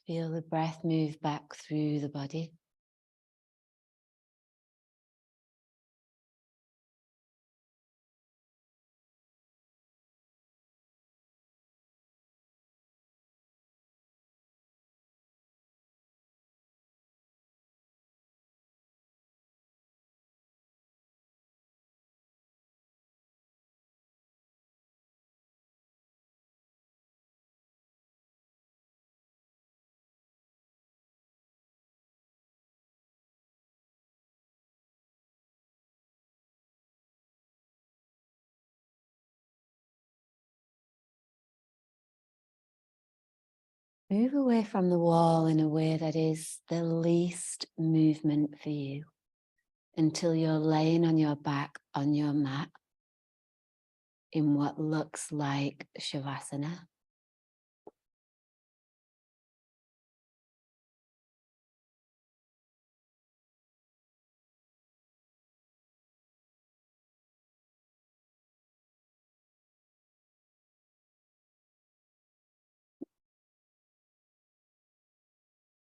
Feel the breath move back through the body. Move away from the wall in a way that is the least movement for you until you're laying on your back on your mat in what looks like Shavasana.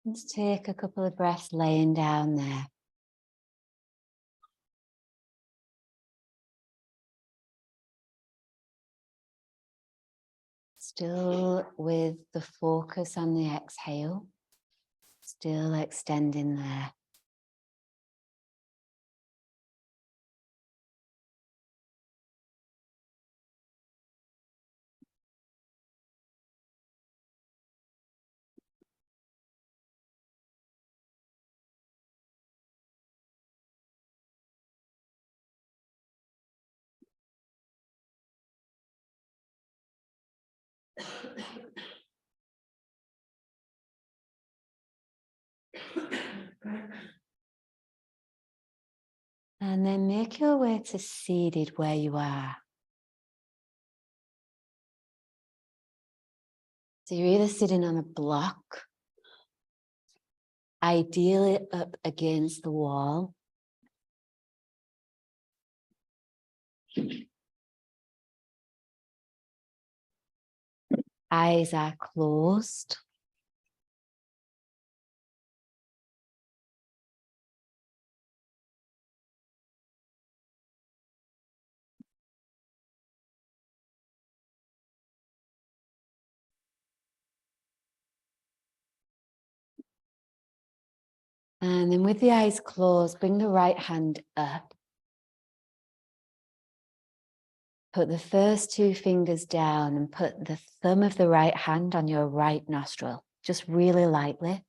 Let's take a couple of breaths laying down there. Still with the focus on the exhale, still extending there. And then make your way to seated where you are. So you're either sitting on a block, ideally up against the wall, eyes are closed. And then with the eyes closed, bring the right hand up. Put the first two fingers down and put the thumb of the right hand on your right nostril, just really lightly.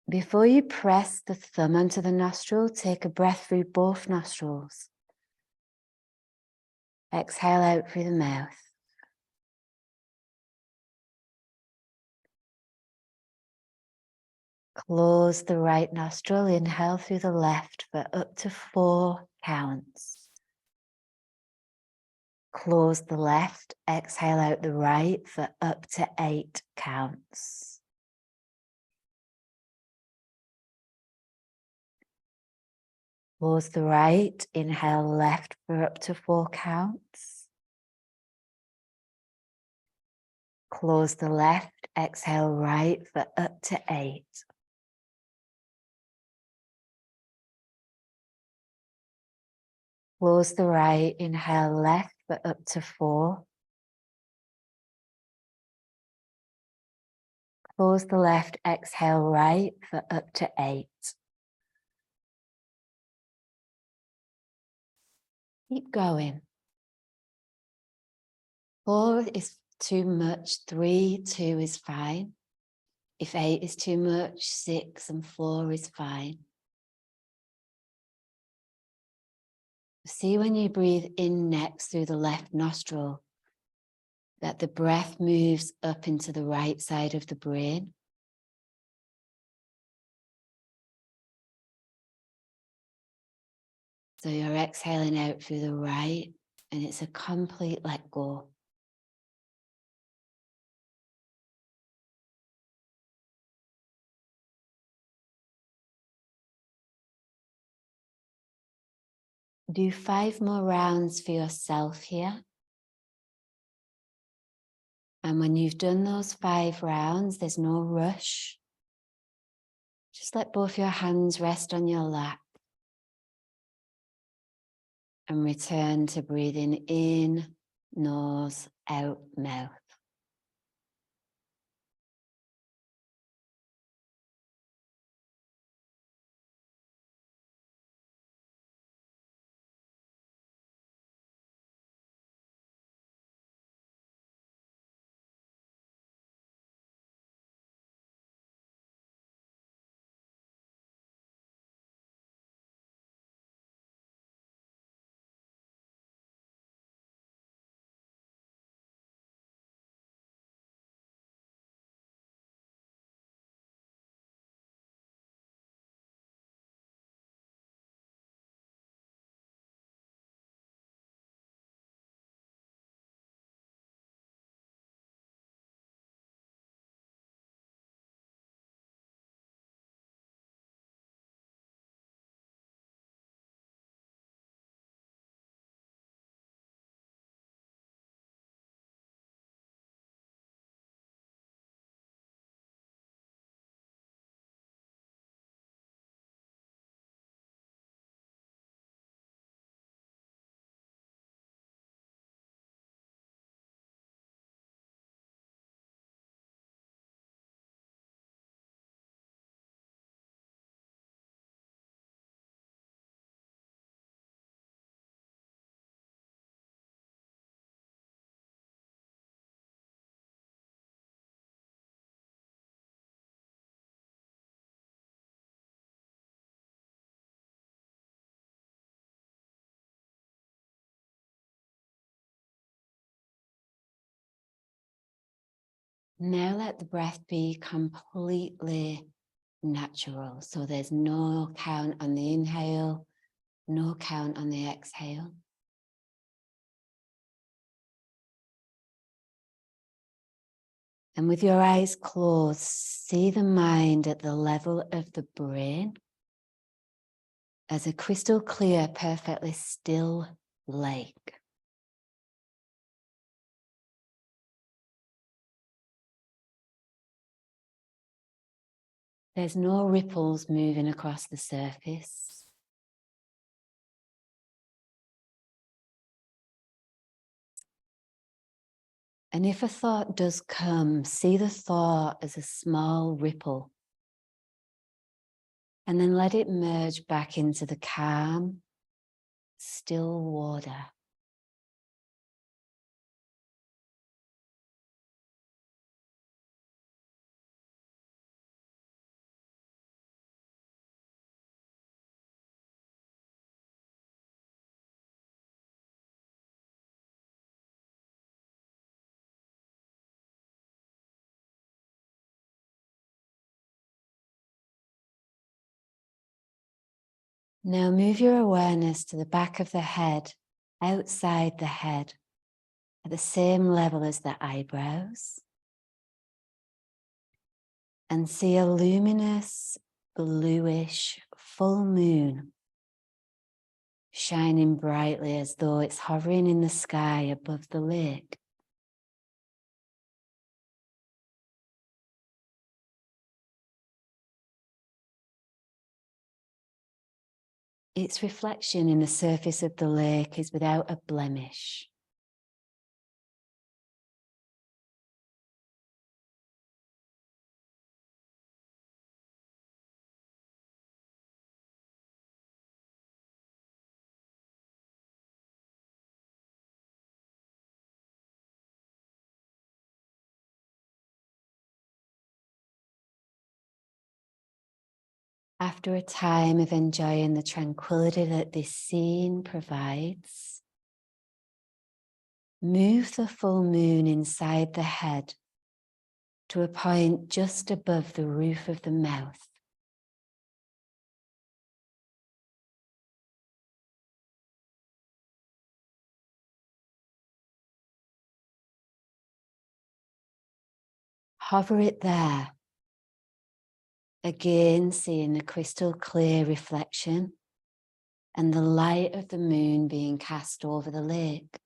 Before you press the thumb onto the nostril, take a breath through both nostrils. Exhale out through the mouth. Close the right nostril, inhale through the left for up to 4 counts. Close the left, exhale out the right for up to 8 counts. Close the right, inhale left for up to 4 counts. Close the left, exhale right for up to 8. Close the right, inhale left for up to 4. Close the left, exhale right for up to 8. Keep going. 4 is too much, 3, 2 is fine. If 8 is too much, 6 and 4 is fine. See when you breathe in next through the left nostril, that the breath moves up into the right side of the brain. So you're exhaling out through the right, and it's a complete let go. Do 5 more rounds for yourself here. And when you've done those 5 rounds, there's no rush. Just let both your hands rest on your lap. And return to breathing in, nose, out, mouth. Now let the breath be completely natural. So there's no count on the inhale, no count on the exhale. And with your eyes closed, see the mind at the level of the brain as a crystal clear, perfectly still lake. There's no ripples moving across the surface. And if a thought does come, see the thought as a small ripple. And then let it merge back into the calm, still water. Now move your awareness to the back of the head, outside the head, at the same level as the eyebrows. And see a luminous, bluish, full moon shining brightly as though it's hovering in the sky above the lake. Its reflection in the surface of the lake is without a blemish. After a time of enjoying the tranquility that this scene provides, move the full moon inside the head to a point just above the roof of the mouth. Hover it there, again seeing the crystal clear reflection and the light of the moon being cast over the lake.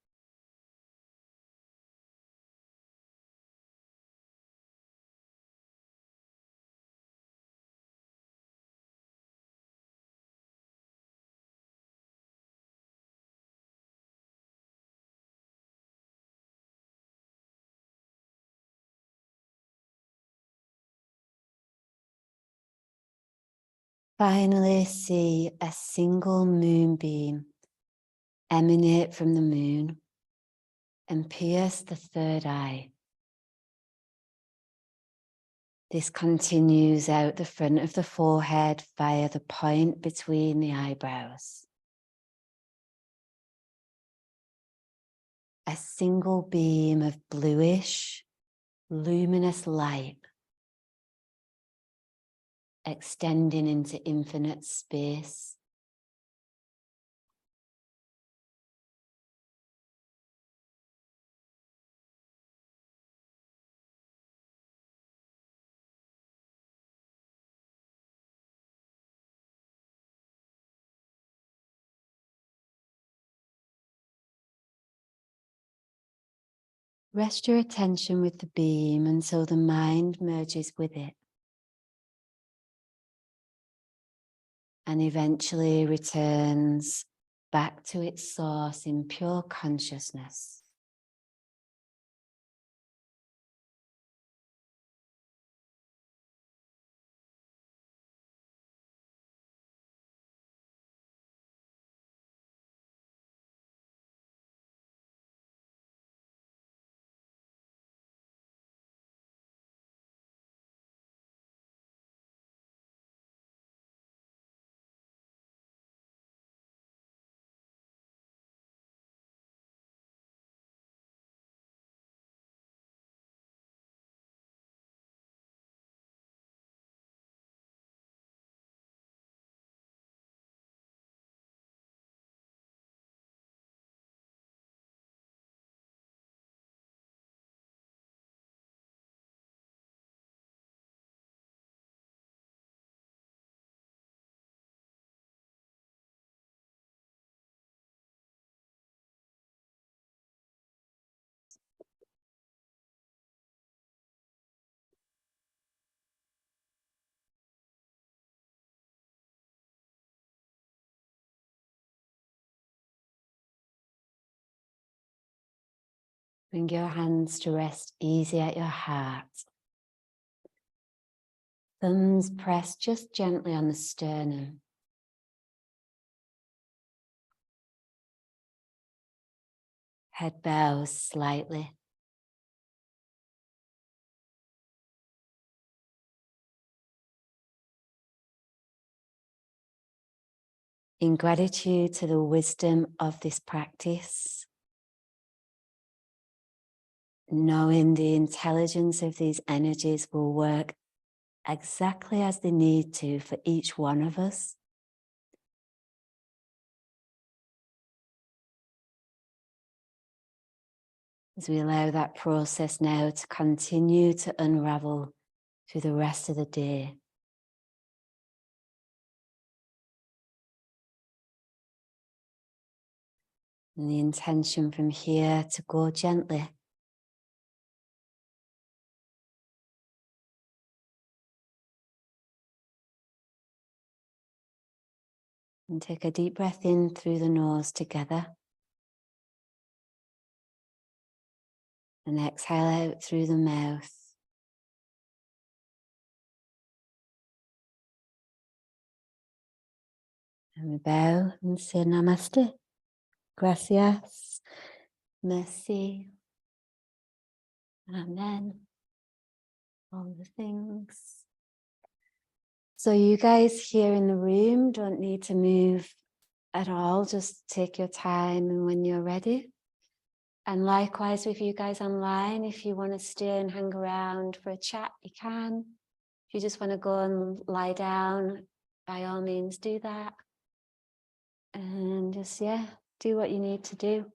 Finally, see a single moonbeam emanate from the moon and pierce the third eye. This continues out the front of the forehead via the point between the eyebrows. A single beam of bluish, luminous light extending into infinite space. Rest your attention with the beam until the mind merges with it, and eventually returns back to its source in pure consciousness. Bring your hands to rest easy at your heart. Thumbs pressed just gently on the sternum. Head bows slightly. In gratitude to the wisdom of this practice, knowing the intelligence of these energies will work exactly as they need to for each one of us. As we allow that process now to continue to unravel through the rest of the day. And the intention from here to go gently. And take a deep breath in through the nose together. And exhale out through the mouth. And we bow and say namaste, gracias, merci, amen, all the things. So you guys here in the room don't need to move at all, just take your time and when you're ready. And likewise with you guys online, if you want to stay and hang around for a chat, you can. If you just want to go and lie down, by all means do that. And just, do what you need to do.